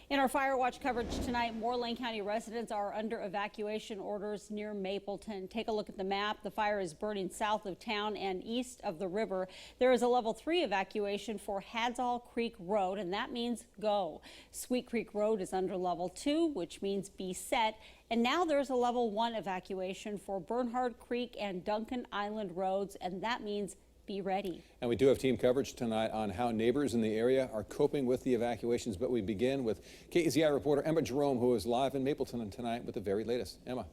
In our fire watch coverage tonight, more Lane County residents are under evacuation orders near Mapleton. Take a look at the map. The fire is burning south of town and east of the river. There is a level 3 evacuation for Hadsall Creek Road, and that means go. Sweet Creek Road is under level 2, which means be set. And now there's a level 1 evacuation for Bernhard Creek and Duncan Island roads, and that means be ready. And we do have team coverage tonight on how neighbors in the area are coping with the evacuations, but we begin with KEZI reporter Emma Jerome, who is live in Mapleton tonight with the very latest. Emma.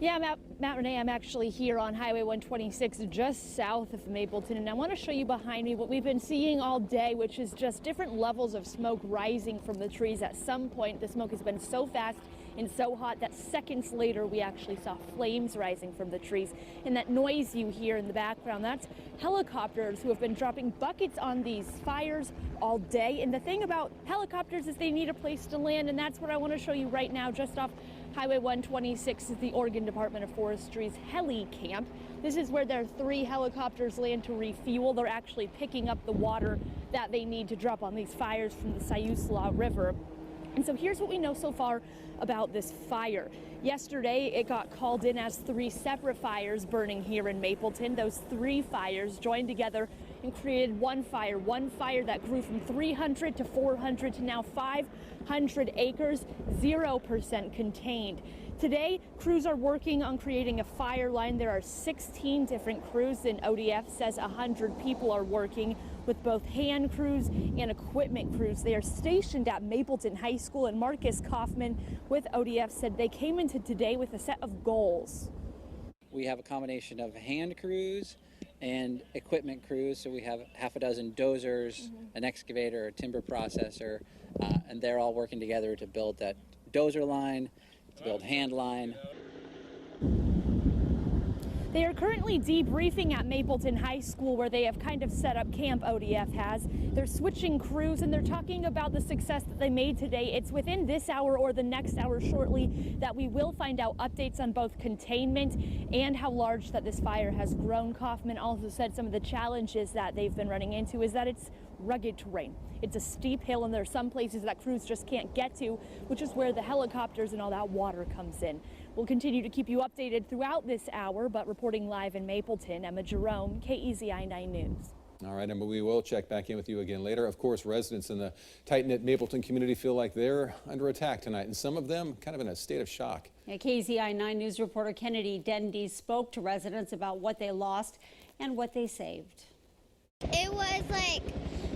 Yeah, Matt Renee, I'm actually here on Highway 126 just south of Mapleton, and I want to show you behind me what we've been seeing all day, which is just different levels of smoke rising from the trees. At some point, the smoke has been so fast and so hot that seconds later we actually saw flames rising from the trees. And that noise you hear in the background, that's helicopters who have been dropping buckets on these fires all day. And the thing about helicopters is they need a place to land, and that's what I want to show you right now. Just off Highway 126 is the Oregon Department of Forestry's heli camp. This is where their 3 helicopters land to refuel. They're actually picking up the water that they need to drop on these fires from the Siuslaw River. And so here's what we know so far about this fire. Yesterday, it got called in as 3 separate fires burning here in Mapleton. Those 3 fires joined together and created one fire that grew from 300 to 400 to now 500 acres, 0% contained. Today, crews are working on creating a fire line. There are 16 different crews, and ODF says 100 people are working with both hand crews and equipment crews. They are stationed at Mapleton High School, and Marcus Kaufman with ODF said they came into today with a set of goals. We have a combination of hand crews and equipment crews, so we have half a dozen dozers, an excavator, a timber processor, and they're all working together to build that dozer line, to build hand line. They are currently debriefing at Mapleton High School, where they have kind of set up camp, ODF has. They're switching crews, and they're talking about the success that they made today. It's within this hour or the next hour shortly that we will find out updates on both containment and how large that this fire has grown. Kaufman also said some of the challenges that they've been running into is that it's rugged terrain. It's a steep hill, and there are some places that crews just can't get to, which is where the helicopters and all that water comes in. We'll continue to keep you updated throughout this hour, but reporting live in Mapleton, Emma Jerome, KEZI 9 News. All right, Emma, we will check back in with you again later. Of course, residents in the tight-knit Mapleton community feel like they're under attack tonight, and some of them kind of in a state of shock. Yeah, KEZI 9 News reporter Kennedy Dendy spoke to residents about what they lost and what they saved. It was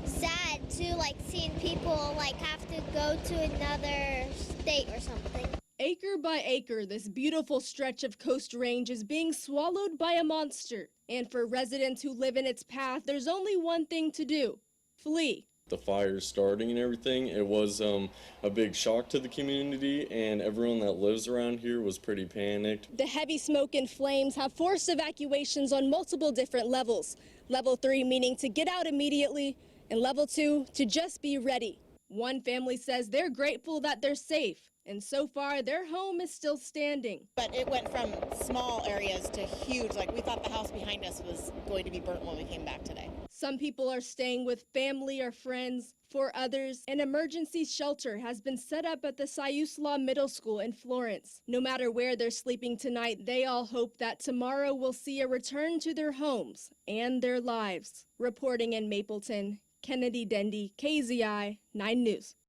sad to seeing people have to go to another state or something. Acre by acre, this beautiful stretch of Coast Range is being swallowed by a monster. And for residents who live in its path, there's only one thing to do: flee. The fire starting and everything, it was a big shock to the community, and everyone that lives around here was pretty panicked. The heavy smoke and flames have forced evacuations on multiple different levels. Level 3 meaning to get out immediately, and level 2 to just be ready. One family says they're grateful that they're safe, and so far their home is still standing. But it went from small areas to huge. We thought the house behind us was going to be burnt when we came back today. Some people are staying with family or friends. For others, an emergency shelter has been set up at the Siuslaw Middle School in Florence. No matter where they're sleeping tonight, they all hope that tomorrow will see a return to their homes and their lives. Reporting in Mapleton, Kennedy Dendy, KEZI 9 News.